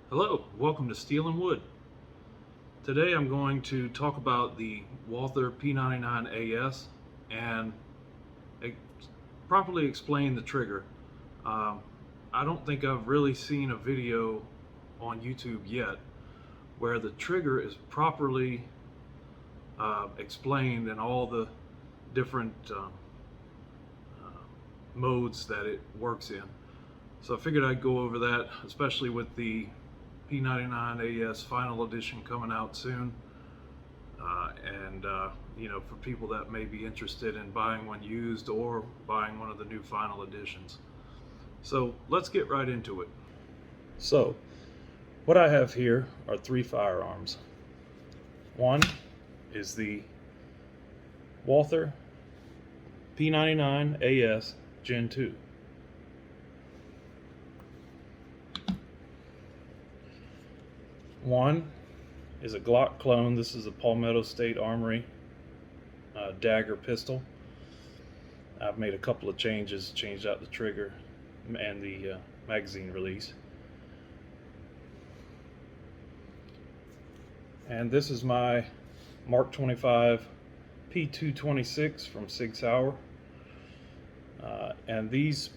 Hello, welcome to Steel and Wood. Today I'm going to talk about the Walther P99AS and properly explain the trigger. Um, I don't think I've really seen a video on YouTube yet where the trigger is properly explained and all the different modes that it works in. So I figured I'd go over that, especially with the P99AS final edition coming out soon, and for people that may be interested in buying one used or buying one of the new final editions. So let's get right into it. So what I have here are three firearms. One is the Walther P99AS Gen 2. One is a Glock clone. This is a Palmetto State Armory dagger pistol. I've made a couple of changes, changed out the trigger and the magazine release. And this is my Mark 25 P226 from Sig Sauer. And these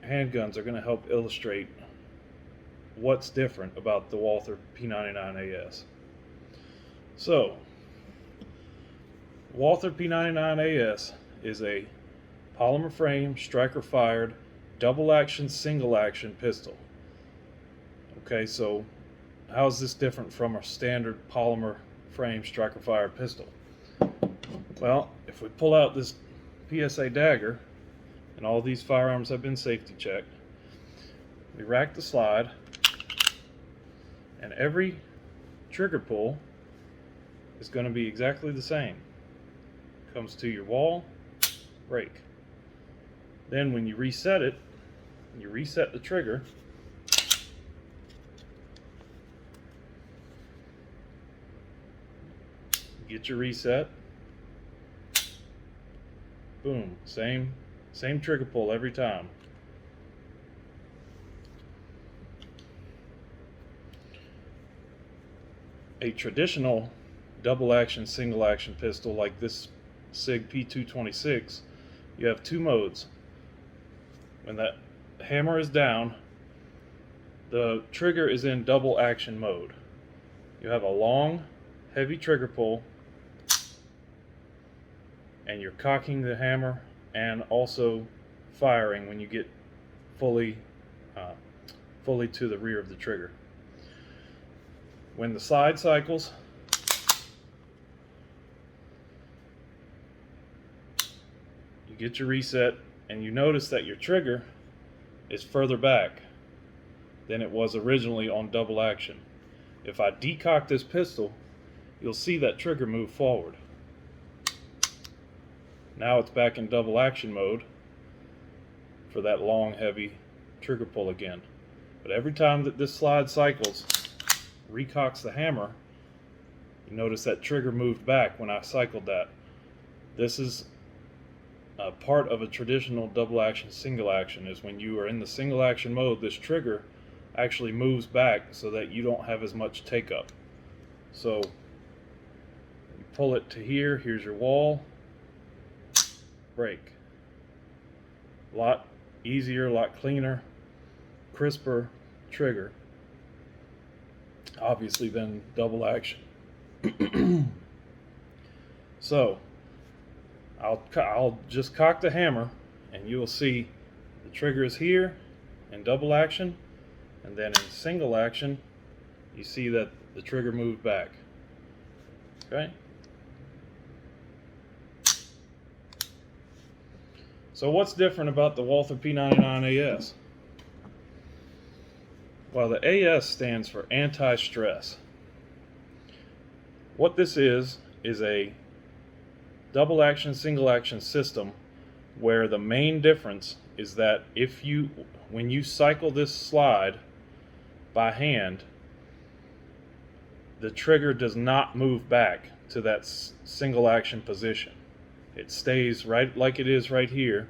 handguns are going to help illustrate what's different about the Walther P99AS. So, Walther P99AS is a polymer frame, striker fired, double action, single action pistol. Okay, so how is this different from a standard polymer frame, striker fired pistol? Well, if we pull out this PSA dagger, and all these firearms have been safety checked, we rack the slide, and every trigger pull is going to be exactly the same. Comes to your wall, break. Then when you reset it, you reset the trigger, get your reset, boom, same trigger pull every time. A traditional double action, single action pistol like this Sig P226, you have two modes. When that hammer is down, the trigger is in double action mode. You have a long, heavy trigger pull, and you're cocking the hammer and also firing when you get fully to the rear of the trigger. When the slide cycles, you get your reset, and you notice that your trigger is further back than it was originally on double action. If I decock this pistol, you'll see that trigger move forward. Now it's back in double action mode for that long, heavy trigger pull again. But every time that this slide cycles, recocks the hammer, you notice that trigger moved back when I cycled that. This is a part of a traditional double action, single action, is when you are in the single action mode, this trigger actually moves back so that you don't have as much take up. So you pull it to here, here's your wall, break. A lot easier, a lot cleaner, crisper trigger, obviously, than double action. So I'll just cock the hammer, and you will see the trigger is here in double action, and then in single action you see that the trigger moved back. Okay, so what's different about the Walther P99AS? Well, the AS stands for anti-stress. What this is a double action, single action system where the main difference is that when you cycle this slide by hand, the trigger does not move back to that single action position. It stays right like it is right here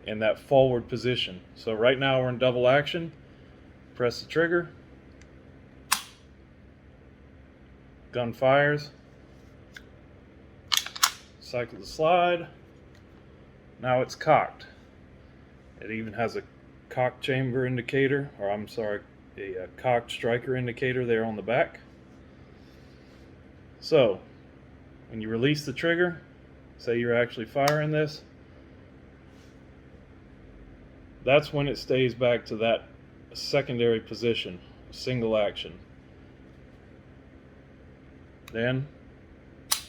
in that forward position. So right now we're in double action. Press the trigger, Gun fires. Cycle the slide. Now it's cocked. It even has a cock chamber indicator, or I'm sorry, a cocked striker indicator there on the back. So when you release the trigger, say you're actually firing this, that's when it stays back to that secondary position, single action. Then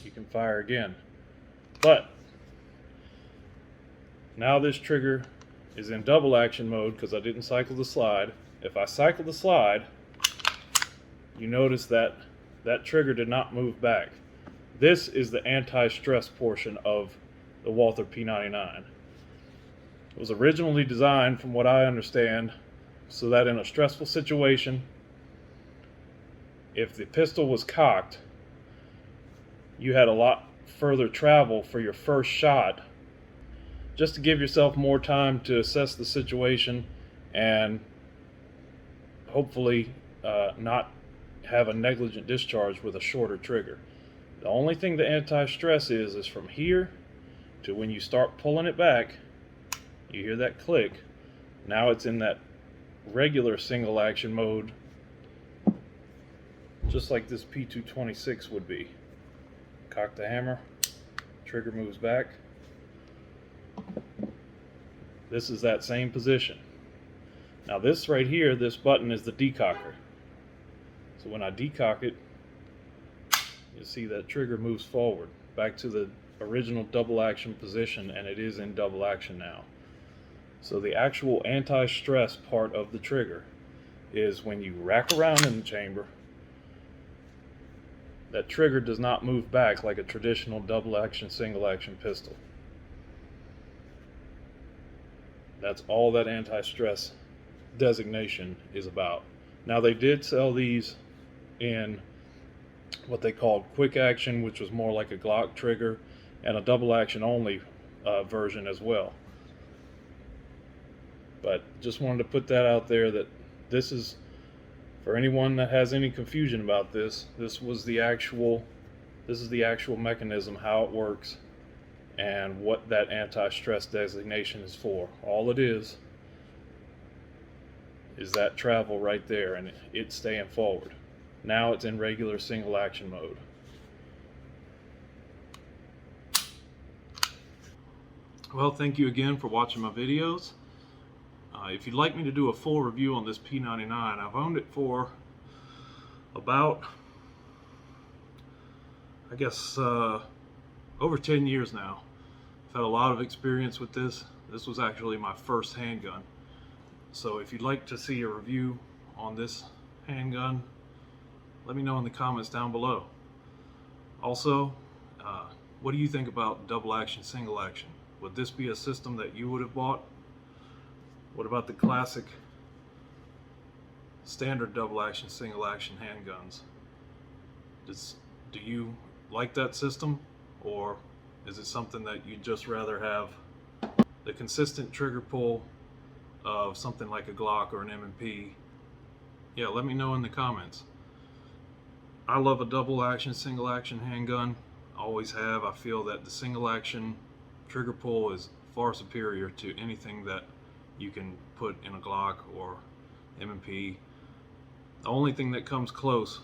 you can fire again. But now this trigger is in double action mode because I didn't cycle the slide. If I cycle the slide, you notice that that trigger did not move back. This is the anti-stress portion of the Walther P99. It was originally designed, from what I understand, so that in a stressful situation, if the pistol was cocked, you had a lot further travel for your first shot, just to give yourself more time to assess the situation and hopefully not have a negligent discharge with a shorter trigger. The only thing the anti-stress is from here to when you start pulling it back, you hear that click. Now it's in that regular single action mode, just like this P226 would be. Cock the hammer, trigger moves back. This is that same position. Now this right here, this button is the decocker. So when I decock it, you see that trigger moves forward back to the original double action position, and it is in double action now. So the actual anti-stress part of the trigger is when you rack around in the chamber, that trigger does not move back like a traditional double action, single action pistol. That's all that anti-stress designation is about. Now they did sell these in what they called quick action, which was more like a Glock trigger, and a double action only version as well. But just wanted to put that out there, that this is, for anyone that has any confusion about this, this is the actual mechanism, how it works, and what that anti-stress designation is for. All it is that travel right there, and it's staying forward. Now it's in regular single action mode. Well, thank you again for watching my videos. If you'd like me to do a full review on this P99, I've owned it for about, I guess, over 10 years now. I've had a lot of experience with this. This was actually my first handgun. So if you'd like to see a review on this handgun, let me know in the comments down below. Also, what do you think about double action, single action? Would this be a system that you would have bought? What about the classic standard double action, single action handguns? Do you like that system, or is it something that you'd just rather have the consistent trigger pull of something like a Glock or an M&P? Yeah, let me know in the comments. I love a double action, single action handgun. Always have. I feel that the single action trigger pull is far superior to anything that you can put in a Glock or M&P. The only thing that comes close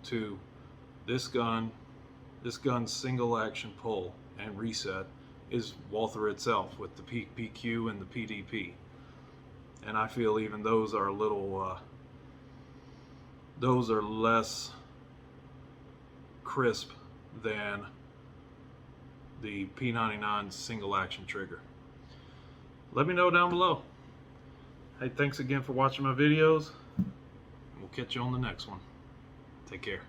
to this gun's single action pull and reset is Walther itself, with the PQ and the PDP. And I feel even those are a little, those are less crisp than the P99 single action trigger. Let me know down below. Hey, thanks again for watching my videos. We'll catch you on the next one. Take care.